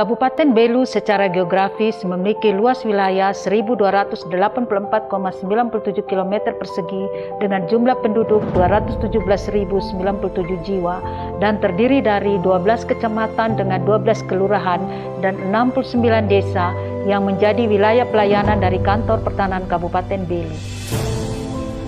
Kabupaten Belu secara geografis memiliki luas wilayah 1.284,97 km persegi dengan jumlah penduduk 217.097 jiwa dan terdiri dari 12 kecamatan dengan 12 kelurahan dan 69 desa yang menjadi wilayah pelayanan dari Kantor Pertanahan Kabupaten Belu.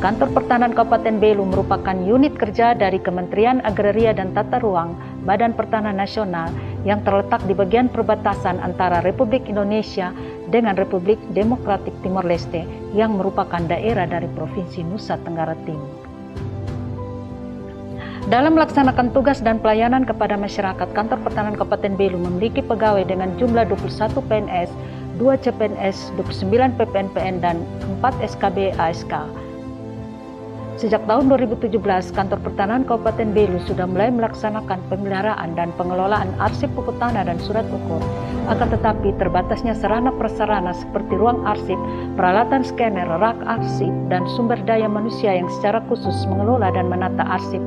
Kantor Pertanahan Kabupaten Belu merupakan unit kerja dari Kementerian Agraria dan Tata Ruang, Badan Pertanahan Nasional yang terletak di bagian perbatasan antara Republik Indonesia dengan Republik Demokratik Timor Leste yang merupakan daerah dari Provinsi Nusa Tenggara Timur. Dalam melaksanakan tugas dan pelayanan kepada masyarakat, Kantor Pertanahan Kabupaten Belu memiliki pegawai dengan jumlah 21 PNS, 2 CPNS, 29 PPNPN, dan 4 SKB ASK. Sejak tahun 2017, Kantor Pertanahan Kabupaten Belu sudah mulai melaksanakan pemeliharaan dan pengelolaan arsip buku tanah dan surat ukur. Akan tetapi terbatasnya sarana prasarana seperti ruang arsip, peralatan scanner, rak arsip, dan sumber daya manusia yang secara khusus mengelola dan menata arsip,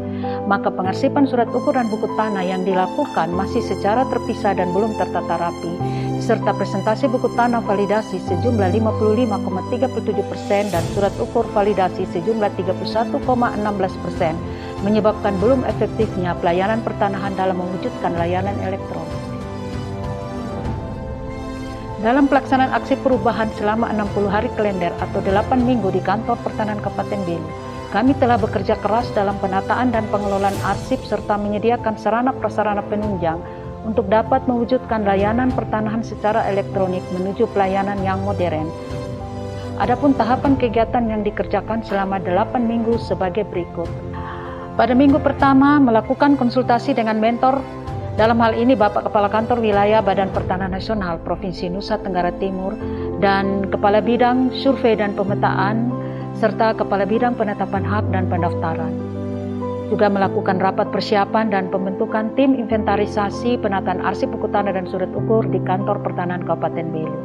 maka pengarsipan surat ukur dan buku tanah yang dilakukan masih secara terpisah dan belum tertata rapi, serta presentasi buku tanah validasi sejumlah 55,37% dan surat ukur validasi sejumlah 31,16%, menyebabkan belum efektifnya pelayanan pertanahan dalam mewujudkan layanan elektronik. Dalam pelaksanaan aksi perubahan selama 60 hari kalender atau 8 minggu di Kantor Pertanahan Kabupaten Belu, kami telah bekerja keras dalam penataan dan pengelolaan arsip serta menyediakan sarana prasarana penunjang untuk dapat mewujudkan layanan pertanahan secara elektronik menuju pelayanan yang modern. Adapun tahapan kegiatan yang dikerjakan selama 8 minggu sebagai berikut. Pada minggu pertama, melakukan konsultasi dengan mentor, dalam hal ini Bapak Kepala Kantor Wilayah Badan Pertanahan Nasional Provinsi Nusa Tenggara Timur dan Kepala Bidang Survei dan Pemetaan, serta Kepala Bidang Penetapan Hak dan Pendaftaran. Juga melakukan rapat persiapan dan pembentukan tim inventarisasi penataan arsip buku tanah dan surat ukur di Kantor Pertanahan Kabupaten Belu.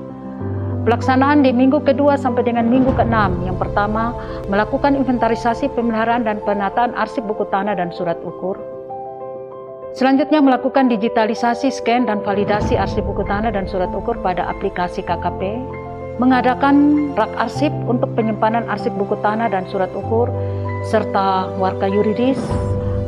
Pelaksanaan di minggu kedua sampai dengan minggu ke-6. Yang pertama, melakukan inventarisasi pemeliharaan dan penataan arsip buku tanah dan surat ukur. Selanjutnya melakukan digitalisasi, scan, dan validasi arsip buku tanah dan surat ukur pada aplikasi KKP. Mengadakan rak arsip untuk penyimpanan arsip buku tanah dan surat ukur, serta warga yuridis.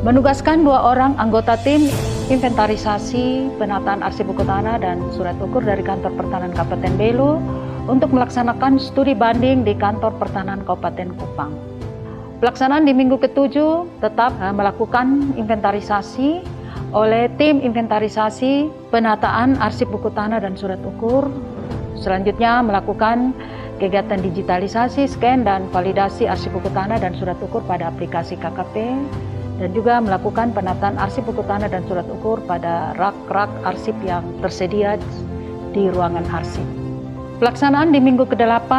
Menugaskan 2 orang anggota tim inventarisasi penataan arsip buku tanah dan surat ukur dari Kantor Pertanahan Kabupaten Belu untuk melaksanakan studi banding di Kantor Pertanahan Kabupaten Kupang. Pelaksanaan di minggu ke-7 tetap melakukan inventarisasi oleh tim inventarisasi penataan arsip buku tanah dan surat ukur. Selanjutnya melakukan kegiatan digitalisasi, scan, dan validasi arsip buku tanah dan surat ukur pada aplikasi KKP, dan juga melakukan penataan arsip buku tanah dan surat ukur pada rak-rak arsip yang tersedia di ruangan arsip. Pelaksanaan di minggu ke-8,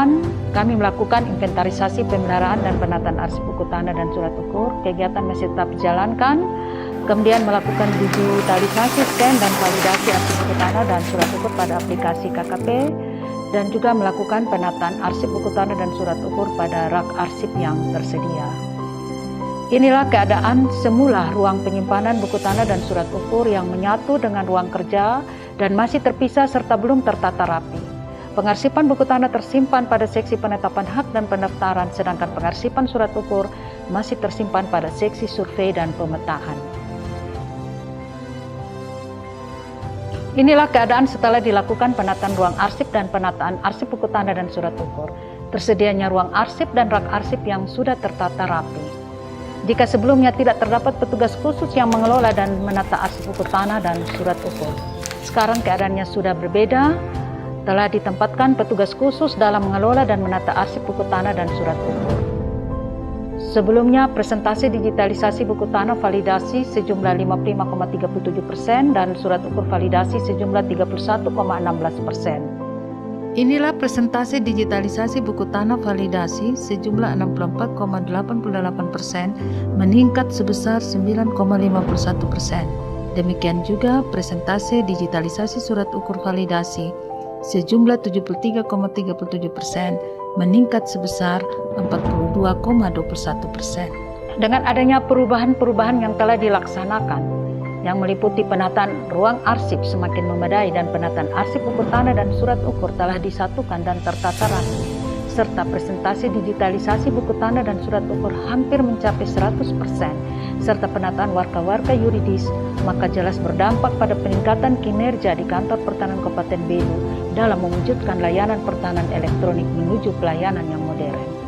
kami melakukan inventarisasi pemeliharaan dan penataan arsip buku tanah dan surat ukur. Kegiatan masih tetap dijalankan. Kemudian melakukan digitalisasi, scan, dan validasi arsip buku tanah dan surat ukur pada aplikasi KKP, dan juga melakukan penataan arsip buku tanah dan surat ukur pada rak arsip yang tersedia. Inilah keadaan semula ruang penyimpanan buku tanah dan surat ukur yang menyatu dengan ruang kerja dan masih terpisah serta belum tertata rapi. Pengarsipan buku tanah tersimpan pada seksi penetapan hak dan pendaftaran, sedangkan pengarsipan surat ukur masih tersimpan pada seksi survei dan pemetaan. Inilah keadaan setelah dilakukan penataan ruang arsip dan penataan arsip buku tanah dan surat ukur. Tersedianya ruang arsip dan rak arsip yang sudah tertata rapi. Jika sebelumnya tidak terdapat petugas khusus yang mengelola dan menata arsip buku tanah dan surat ukur, sekarang keadaannya sudah berbeda. Telah ditempatkan petugas khusus dalam mengelola dan menata arsip buku tanah dan surat ukur. Sebelumnya, presentasi digitalisasi buku tanah validasi sejumlah 55,37% dan surat ukur validasi sejumlah 31,16%. Inilah presentasi digitalisasi buku tanah validasi sejumlah 64,88%, meningkat sebesar 9,51%. Demikian juga presentasi digitalisasi surat ukur validasi sejumlah 73,37%, meningkat sebesar 42,21%. Dengan adanya perubahan-perubahan yang telah dilaksanakan, yang meliputi penataan ruang arsip semakin memadai dan penataan arsip ukur tanah dan surat ukur telah disatukan dan tertata rapi, serta presentasi digitalisasi buku tanda dan surat ukur hampir mencapai 100%, serta penataan warga-warga yuridis, maka jelas berdampak pada peningkatan kinerja di kantor pertahanan Kabupaten Belu dalam mewujudkan layanan pertahanan elektronik menuju pelayanan yang modern.